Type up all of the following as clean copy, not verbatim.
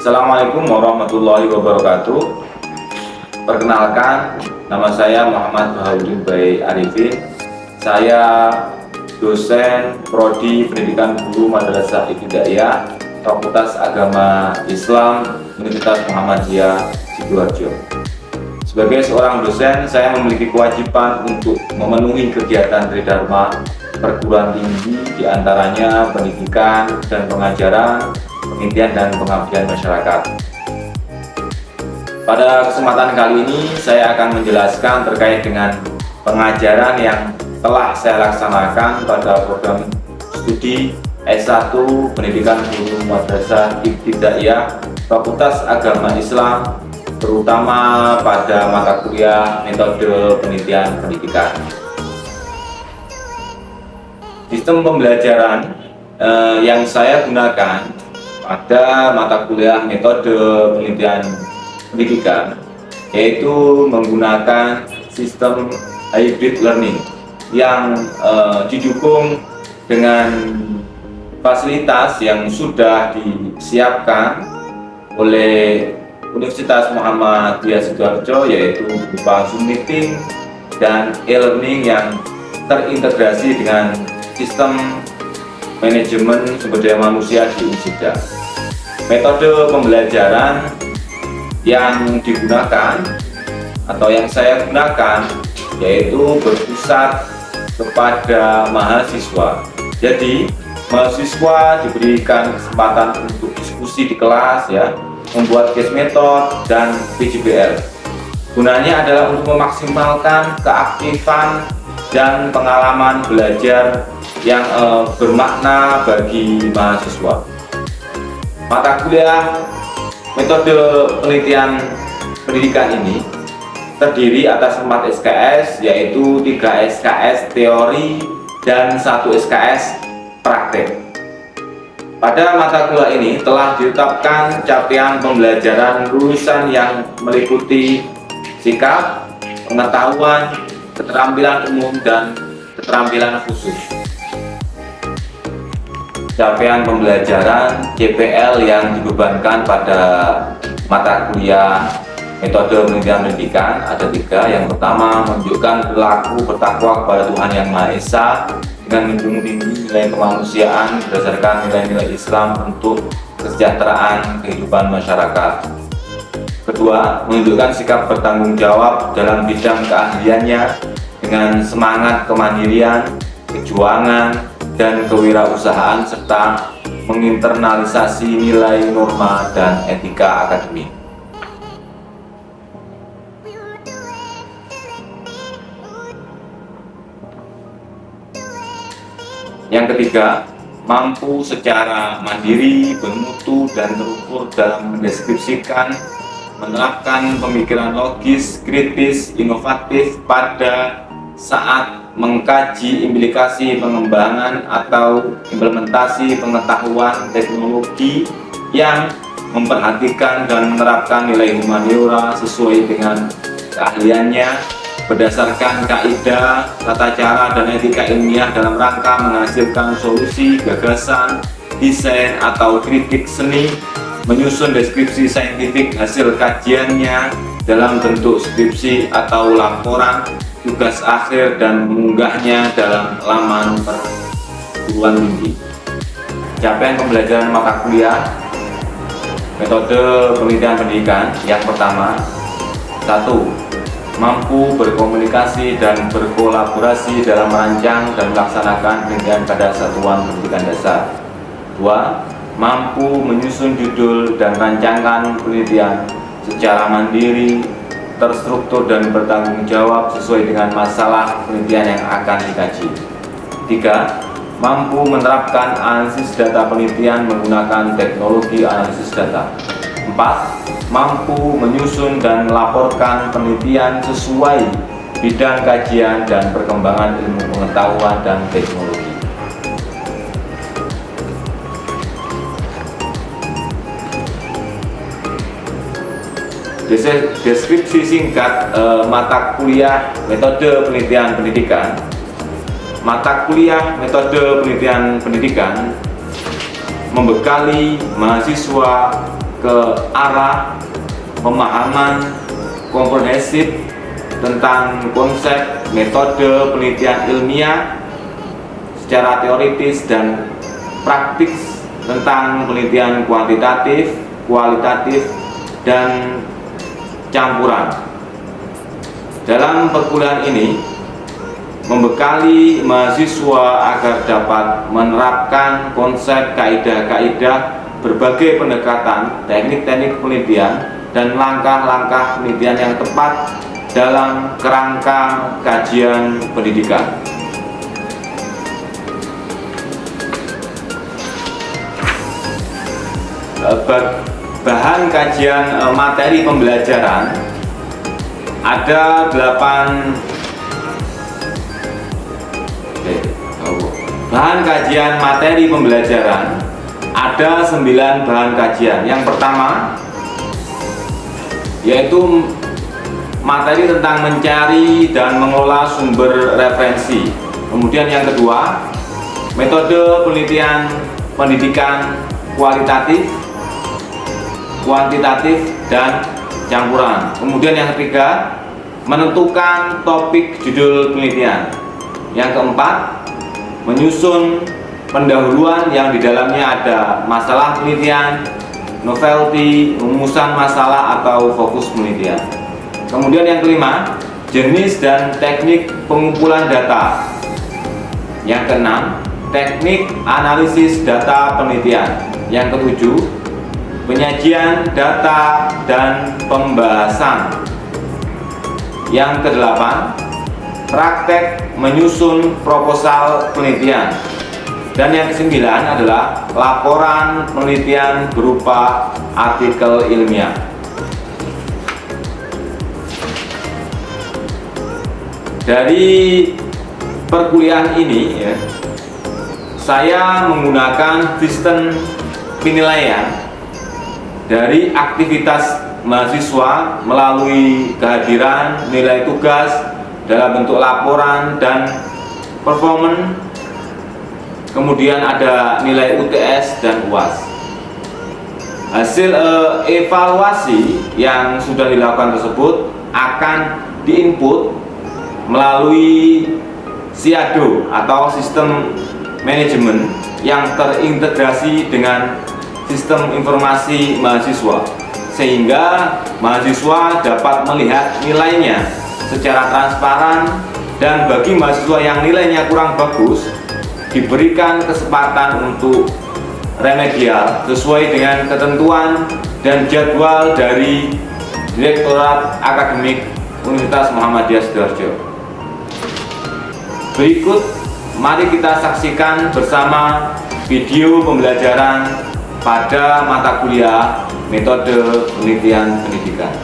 Assalamualaikum warahmatullahi wabarakatuh. Perkenalkan, nama saya Muhammad Baharudin Bayi Arifin. Saya dosen Prodi Pendidikan Guru Madrasah Ibtidaiyah Fakultas Agama Islam Universitas Muhammadiyah Sidoarjo. Sebagai seorang dosen, saya memiliki kewajiban untuk memenuhi kegiatan tridharma perguruan tinggi, diantaranya pendidikan dan pengajaran, penelitian dan pengabdian masyarakat. Pada kesempatan kali ini saya akan menjelaskan terkait dengan pengajaran yang telah saya laksanakan pada program studi S1 Pendidikan Guru Madrasah Ibtidaiyah Fakultas Agama Islam, terutama pada mata kuliah metode penelitian pendidikan. Sistem pembelajaran yang saya gunakan pada mata kuliah metode penelitian pendidikan yaitu menggunakan sistem hybrid learning yang didukung dengan fasilitas yang sudah disiapkan oleh Universitas Muhammadiyah Sidoarjo, yaitu berupa Zoom meeting dan e-learning yang terintegrasi dengan sistem manajemen sumber daya manusia di UNSIDA. Metode pembelajaran yang digunakan atau yang saya gunakan yaitu berpusat kepada mahasiswa. Jadi mahasiswa diberikan kesempatan untuk diskusi di kelas, ya, membuat case method dan PJBL. Gunanya adalah untuk memaksimalkan keaktifan dan pengalaman belajar yang bermakna bagi mahasiswa. Mata kuliah metode penelitian pendidikan ini terdiri atas 4 SKS, yaitu 3 SKS teori dan 1 SKS praktek. Pada mata kuliah ini telah ditetapkan capaian pembelajaran lulusan yang meliputi sikap, pengetahuan, keterampilan umum, dan keterampilan khusus. Capaian pembelajaran CPL yang dibebankan pada mata kuliah metode penelitian pendidikan ada 3. Yang pertama, menunjukkan perilaku bertakwa kepada Tuhan Yang Maha Esa dengan menjunjung tinggi nilai kemanusiaan berdasarkan nilai-nilai Islam untuk kesejahteraan kehidupan masyarakat. Kedua, menunjukkan sikap bertanggung jawab dalam bidang keahliannya dengan semangat kemandirian, kejuangan, dan kewirausahaan serta menginternalisasi nilai norma dan etika akademik. Yang ketiga, mampu secara mandiri, bermutu, dan terukur dalam mendeskripsikan, menerapkan pemikiran logis, kritis, inovatif pada saat mengkaji implikasi pengembangan atau implementasi pengetahuan teknologi yang memperhatikan dan menerapkan nilai humaniora sesuai dengan keahliannya berdasarkan kaidah, tata cara, dan etika ilmiah dalam rangka menghasilkan solusi, gagasan, desain, atau kritik seni, menyusun deskripsi saintifik hasil kajiannya dalam bentuk skripsi atau laporan tugas akhir dan mengunggahnya dalam laman perguruan tinggi. Capaian pembelajaran mata kuliah metode penelitian pendidikan yang pertama, 1. Mampu berkomunikasi dan berkolaborasi dalam merancang dan melaksanakan penelitian pada satuan pendidikan dasar. 2. Mampu menyusun judul dan rancangan penelitian secara mandiri, terstruktur, dan bertanggung jawab sesuai dengan masalah penelitian yang akan dikaji. 3. Mampu menerapkan analisis data penelitian menggunakan teknologi analisis data. 4. Mampu menyusun dan melaporkan penelitian sesuai bidang kajian dan perkembangan ilmu pengetahuan dan teknologi. Deskripsi singkat mata kuliah metode penelitian pendidikan. Mata kuliah metode penelitian pendidikan membekali mahasiswa ke arah pemahaman komprehensif tentang konsep metode penelitian ilmiah secara teoritis dan praktis tentang penelitian kuantitatif, kualitatif, dan campuran. Dalam perkuliahan ini membekali mahasiswa agar dapat menerapkan konsep kaidah-kaidah berbagai pendekatan, teknik-teknik penelitian, dan langkah-langkah penelitian yang tepat dalam kerangka kajian pendidikan. Bahan kajian materi pembelajaran ada 8 bahan kajian materi pembelajaran, ada 9 bahan kajian. Yang pertama yaitu materi tentang mencari dan mengelola sumber referensi. Kemudian yang kedua, metode penelitian pendidikan kualitatif, kuantitatif, dan campuran. Kemudian yang ketiga, menentukan topik judul penelitian. Yang keempat, menyusun pendahuluan yang di dalamnya ada masalah penelitian, novelty, rumusan masalah atau fokus penelitian. Kemudian yang kelima, jenis dan teknik pengumpulan data. Yang keenam, teknik analisis data penelitian. Yang ketujuh, penyajian data dan pembahasan. Yang kedelapan, praktek menyusun proposal penelitian. Dan yang kesembilan adalah laporan penelitian berupa artikel ilmiah. Dari perkuliahan ini ya, saya menggunakan sistem penilaian dari aktivitas mahasiswa melalui kehadiran nilai tugas dalam bentuk laporan dan performan. Kemudian ada nilai UTS dan UAS. Hasil evaluasi yang sudah dilakukan tersebut akan diinput melalui SIADO atau sistem manajemen yang terintegrasi dengan sistem informasi mahasiswa, sehingga mahasiswa dapat melihat nilainya secara transparan, dan bagi mahasiswa yang nilainya kurang bagus diberikan kesempatan untuk remedial sesuai dengan ketentuan dan jadwal dari Direktorat Akademik Universitas Muhammadiyah Sidoarjo. Berikut mari kita saksikan bersama video pembelajaran pada mata kuliah metode penelitian pendidikan.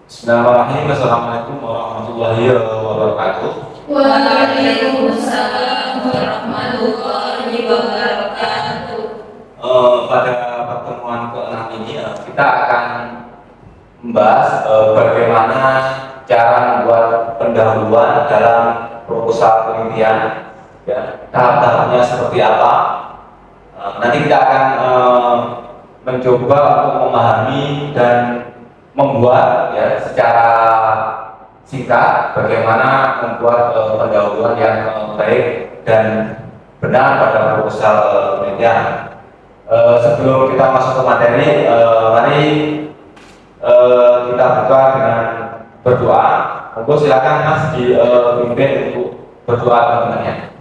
Bismillahirrahmanirrahim. Assalamualaikum warahmatullahi wabarakatuh. Waalaikumsalam warahmatullahi wabarakatuh. Pada pertemuan ke-6 ini kita akan membahas bagaimana cara membuat pendahuluan dalam proposal penelitian, ya, tahap-tahapnya seperti apa. Nanti kita akan mencoba untuk memahami dan membuat ya secara singkat bagaimana membuat pendahuluan yang baik dan benar pada proposal penelitian. Sebelum kita masuk ke materi, mari kita buka dengan berdoa. Monggo silakan Mas dipimpin untuk berdoa teman-temannya.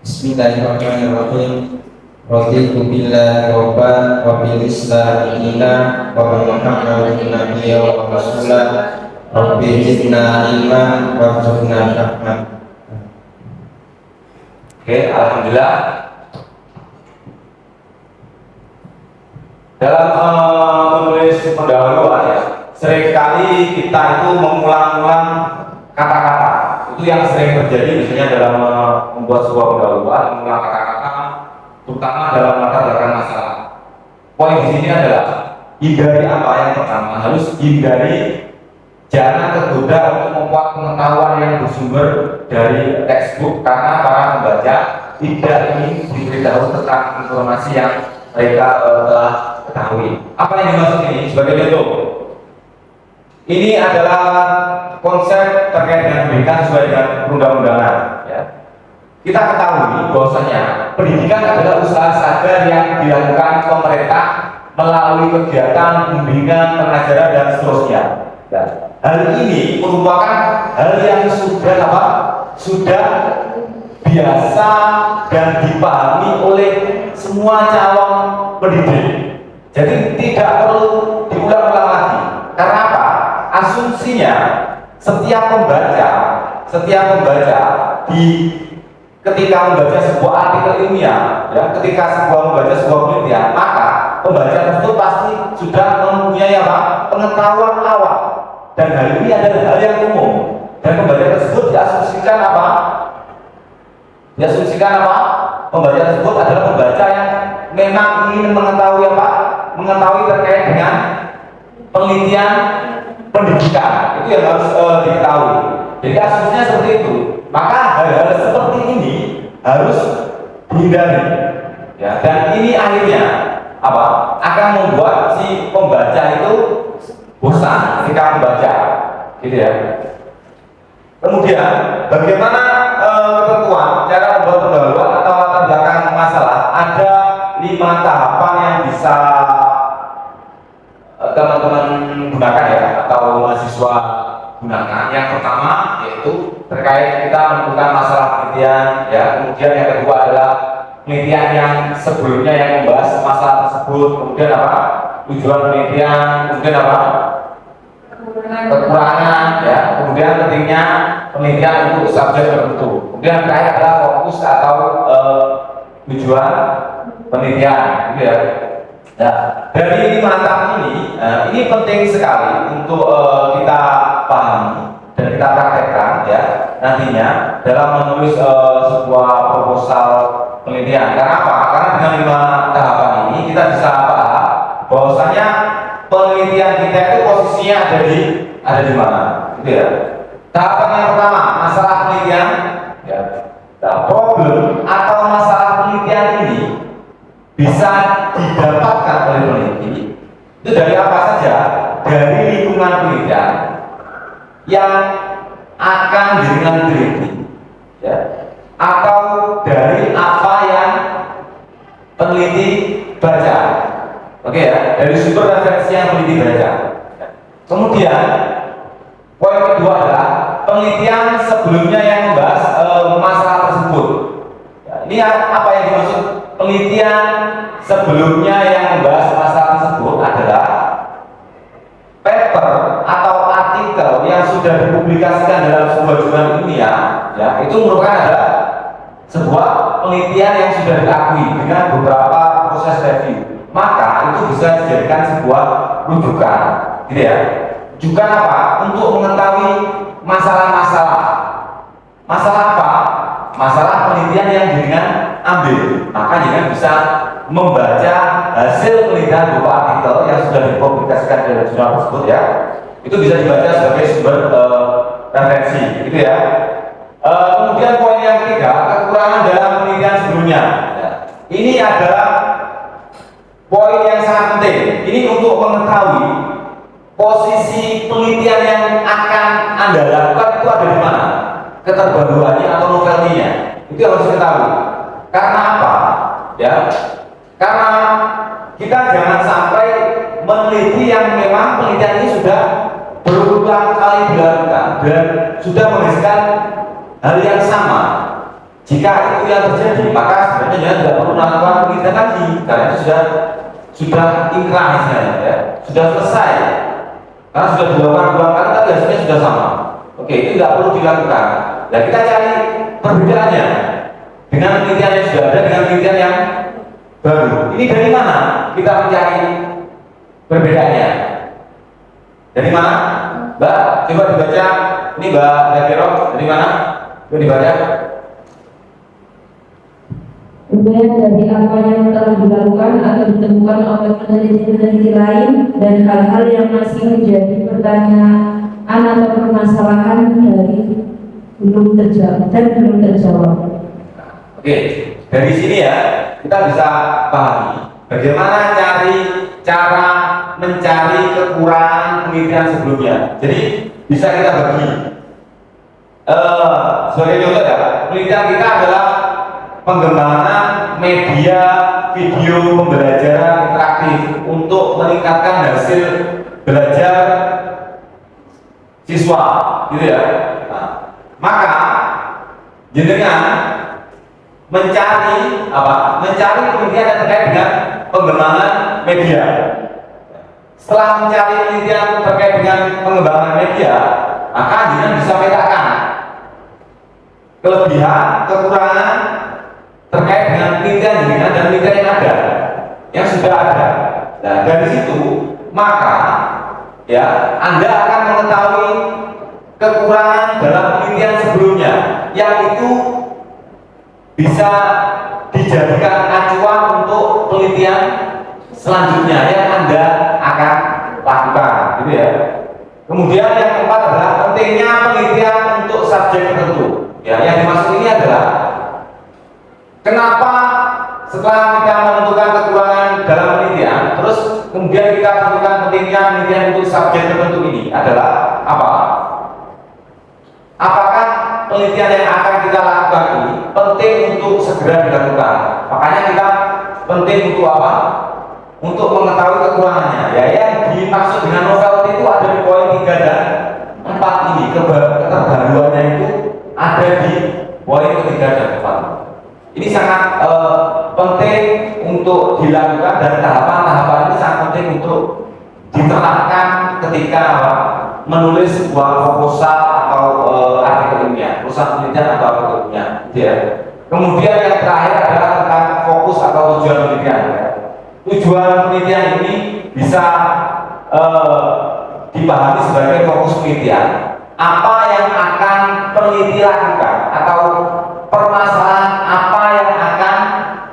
Bismillahirrahmanirrahim. Raditu billahi rabban wa bil islam dinan wa bi Muhammadin nabiyyan wa rasulan. Rabbi zidna ilman warzuqna fahman. Oke, alhamdulillah. Dalam menulis pendahuluan ya, seringkali kita itu mengulang-ulang kata-kata. Itu yang sering terjadi misalnya dalam membuat sebuah pendahuluan, mengulang kata-kata, terutama dalam latar belakang masalah. Poin di sini adalah hindari apa yang pertama, harus hindari, jangan tergoda untuk membuat pengetahuan yang bersumber dari textbook, karena para pembaca tidak ingin diberitahu tentang informasi yang mereka telah ketahui. Apa yang dimaksud ini? Sebagai contoh, ini adalah konsep terkait dengan pendidikan sesuai dengan perundang-undangan. Ya. Kita ketahui bahwasanya pendidikan adalah usaha sadar yang dilakukan pemerintah melalui kegiatan bimbingan, pengajaran dan seterusnya. Ya. Hal ini merupakan hal yang sudah apa? Sudah biasa dan dipahami oleh semua calon pendidik. Jadi tidak perlu diulang-ulang lagi. Karena apa? Asumsinya setiap pembaca ketika membaca sebuah artikel ilmiah, ya, ketika membaca sebuah penelitian, maka pembaca tersebut pasti sudah mempunyai apa? Pengetahuan awal. Dan hal ini adalah hal yang umum. Dan pembaca tersebut diasumsikan apa? Pembaca tersebut adalah pembaca yang memang ingin mengetahui apa? Mengetahui terkait dengan penelitian pendidikan. Itu yang harus diketahui. Jadi asumsinya seperti itu. Maka hal-hal seperti ini harus dihindari. Ya, dan ini akhirnya apa? Akan membuat si pembaca itu bosan ketika membaca, gitu ya. Kemudian bagaimana ketentuan cara membuat pendahuluan atau latar belakang masalah? Ada 5 tahapan yang bisa teman-teman gunakan ya, atau mahasiswa gunakan. Yang pertama yaitu terkait kita menentukan masalah penelitian, ya. Kemudian yang kedua adalah penelitian yang sebelumnya yang membahas masalah tersebut. Kemudian apa? Tujuan penelitian. Kemudian apa? Kekurangan, ya. Kemudian pentingnya penelitian untuk subjek tertentu. Kemudian terakhir adalah fokus atau tujuan penelitian, gitu ya. Nah, dari 5 tahap ini penting sekali untuk kita pahami dan kita praktekkan, ya, nantinya dalam menulis sebuah proposal penelitian. Karena apa? Karena dengan 5 tahapan ini kita bisa paham bahwasanya penelitian kita itu posisinya ada di mana, gitu ya. Tahapan yang pertama, masalah penelitian, ya. Nah, problem atau masalah penelitian ini bisa didapatkan oleh peneliti itu dari apa saja? Dari lingkungan penelitian yang akan dengan peneliti, ya, atau dari apa yang peneliti baca. Oke, ya, dari sumber referensi yang peneliti baca. Kemudian poin kedua adalah penelitian sebelumnya yang membahas masalah tersebut. Ya, ini apa yang dimaksud penelitian sebelumnya yang membahas masalah tersebut adalah paper atau artikel yang sudah dipublikasikan dalam sebuah jurnal ilmiah, ya, itu merupakan adalah sebuah penelitian yang sudah diakui dengan beberapa proses review. Maka itu bisa dijadikan sebuah rujukan, gitu ya. Rujukan apa? Untuk mengetahui masalah-masalah. Masalah apa? Masalah penelitian yang dengan ambil. Maka jangan bisa membaca hasil penelitian berupa artikel yang sudah dipublikasikan dalam jurnal tersebut, ya. Itu bisa dibaca sebagai sumber referensi, gitu ya. Kemudian poin yang ketiga, kekurangan dalam penelitian sebelumnya. Ya. Ini adalah poin yang sangat penting. Ini untuk mengetahui posisi penelitian yang akan Anda lakukan itu ada di mana, keterbaruannya atau novelty-nya. Itu harus diketahui. Karena apa? Ya, karena kita jangan sampai meneliti yang memang penelitian ini sudah berulang kali dilakukan dan sudah menghasilkan hal yang sama. Jika itu yang terjadi, maka sebenarnya tidak perlu melakukan penelitian lagi, karena itu sudah inkrah, ya, sudah selesai. Karena sudah dilakukan berulang kali, tapi hasilnya sudah sama. Oke, itu tidak perlu dilakukan. Nah, kita cari perbedaannya dengan penelitian yang sudah ada dengan penelitian yang baru. Ini dari mana kita mencari perbedaannya? Dari mana? Mbak, coba dibaca. Ini Mbak Dakero, dari mana? Coba dibaca. Kemudian dari apa yang telah dilakukan atau ditemukan oleh peneliti-peneliti lain dan hal-hal yang masih menjadi pertanyaan atau permasalahan dari belum terjawab. Oke, dari sini ya kita bisa pahami bagaimana cara mencari kekurangan penelitian sebelumnya. Jadi bisa kita bagi. Sebagai contoh ya, penelitian kita adalah pengembangan media video pembelajaran interaktif untuk meningkatkan hasil belajar siswa, gitu ya. Nah, maka jenengan mencari apa? Mencari penelitian yang terkait dengan pengembangan media. Setelah mencari penelitian terkait dengan pengembangan media, maka jenengan bisa petakan kelebihan, kekurangan terkait dengan penelitian jenengan dan penelitian yang ada, yang sudah ada. Nah, dari situ maka ya Anda akan mengetahui kekurangan dalam penelitian sebelumnya yang itu bisa dijadikan acuan untuk penelitian selanjutnya yang Anda akan lakukan, gitu ya. Kemudian yang keempat adalah pentingnya penelitian untuk subjek tertentu. Ya, yang dimaksud ini adalah kenapa setelah kita menentukan kekurangan dalam penelitian, terus kemudian kita tentukan pentingnya penelitian untuk subjek tertentu ini adalah apa? Apakah penelitian yang akan kita lakukan ini penting untuk segera dilakukan? Makanya kita penting untuk apa? Untuk mengetahui kekurangannya. Ya, yang dimaksud dengan novelty itu ada di poin 3 dan 4 ini. Keterbaruannya itu ada di poin 3 dan 4. Ini sangat penting untuk dilakukan dan tahapan-tahapan ini sangat penting untuk diterapkan ketika menulis sebuah proposal atau artikel ilmiah, perusahaan penelitian atau artikel ilmiah, ya. Kemudian yang terakhir adalah tentang fokus atau tujuan penelitian. Ya. Tujuan penelitian ini bisa dipahami sebagai fokus penelitian. Apa yang akan peneliti lakukan atau permasalahan apa yang akan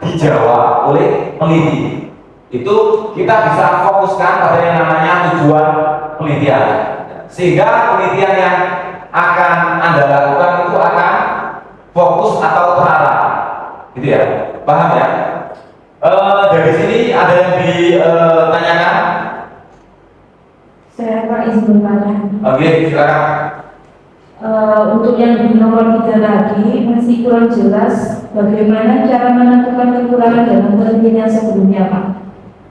dijawab oleh peneliti. Itu kita bisa fokuskan pada yang namanya tujuan penelitian. Sehingga penelitian yang akan Anda lakukan itu akan fokus atau terarah. Gitu ya. Paham ya? Dari sini ada yang ditanyakan? Saya Pak izin bertanya. Oke, silakan. Untuk yang di nomor 3 tadi masih kurang jelas bagaimana cara menentukan kekurangan dalam penelitian sebelumnya, Pak.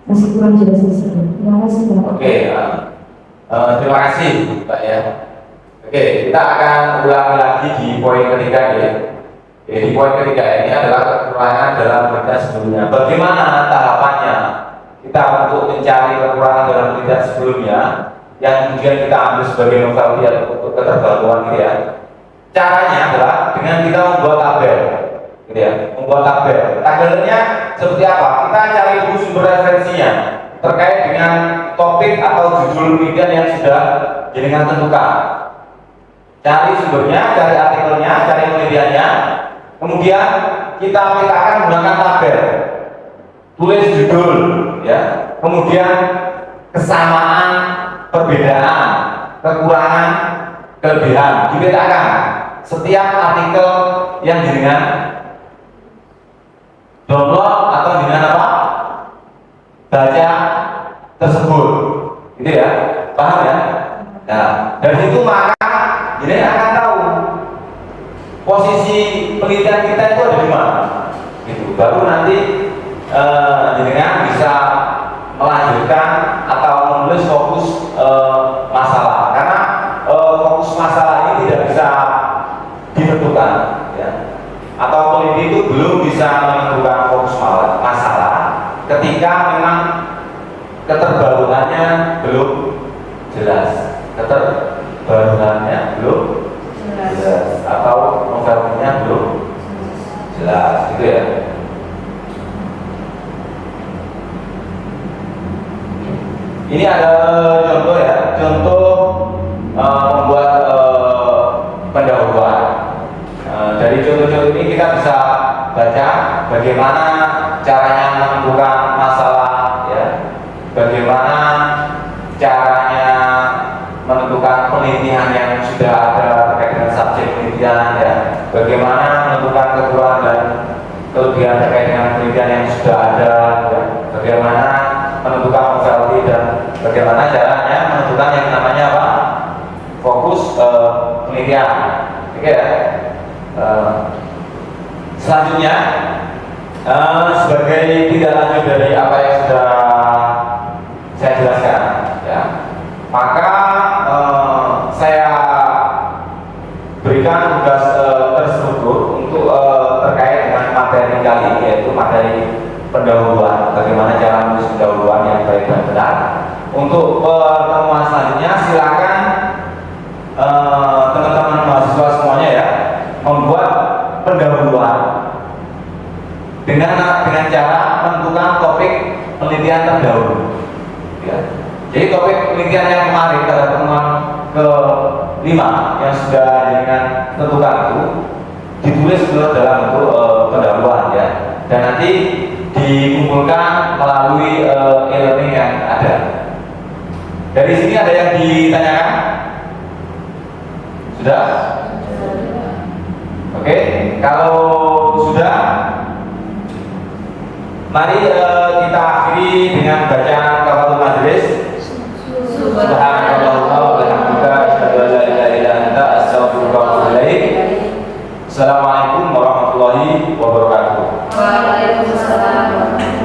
Masih kurang jelas di sini. Terima kasih, Pak. Oke, terima kasih, Pak ya. Oke, kita akan ulangi lagi di poin ketiga ya. Di poin ketiga ini adalah kekurangan dalam penelitian sebelumnya. Bagaimana tahapannya kita untuk mencari kekurangan dalam penelitian sebelumnya yang kemudian kita ambil sebagai novelty atau keterbaruan, gitu ya. Caranya adalah dengan kita membuat tabel, gitu ya. Membuat tabel. Tabelnya seperti apa? Kita cari dulu sumber referensinya terkait dengan topik atau judul penelitian yang sudah jenengan tentukan. Cari sumbernya, cari artikelnya, cari penelitiannya. Kemudian kita petakan menggunakan tabel. Tulis judul, ya. Kemudian kesamaan, perbedaan, kekurangan, kelebihan dipetakan. Setiap artikel yang jenengan download atau jenengan apa? Baca tersebut, gitu ya. Paham ya? Nah, dari situ maka jenengan akan tahu posisi penelitian kita itu ada di mana. Gitu. Baru nanti jenengan bisa melanjutkan atau menulis fokus masalah, karena fokus masalah ini tidak bisa ditentukan, ya. Atau peneliti itu belum bisa menentukan fokus masalah ketika memang keterbaruannya belum jelas, keterbaruannya belum jelas atau novelnya belum jelas, gitu ya. Ini ada contoh ya, contoh membuat pendahuluan. Dari contoh-contoh ini kita bisa baca bagaimana caranya menentukan masalah, ya, bagaimana caranya menentukan penelitian yang sudah ada terkait dengan subjek penelitian, ya, bagaimana menentukan kekurangan dan kelebihan terkait dengan penelitian yang sudah ada, ya, bagaimana menentukan bagaimana caranya menentukan yang namanya apa? Fokus penelitian. Oke ya. Selanjutnya sebagai tindak lanjut dari apa yang sudah saya jelaskan, ya, maka saya berikan tugas terstruktur untuk terkait dengan materi kali, yaitu materi pendahuluan. Bagaimana cara menulis pendahuluan yang baik dan benar. Untuk pertemuan selanjutnya silakan teman-teman mahasiswa semuanya ya membuat pendahuluan dengan cara menentukan topik penelitian terdahulu. Ya. Jadi topik penelitian yang kemarin pada pertemuan ke-5 yang sudah dengan tentukan itu ditulis dalam bentuk pendahuluan ya, dan nanti dikumpulkan melalui e-learning yang ada. Dari sini ada yang ditanyakan? Sudah? Oke, kalau sudah, mari kita akhiri dengan bacaan kafaratul majelis. Subhanallah wa bihamdika asyhadu an la ilaha illa anta astaghfiruka wa atubu ilaik. Assalamualaikum warahmatullahi wabarakatuh. Waalaikumsalam.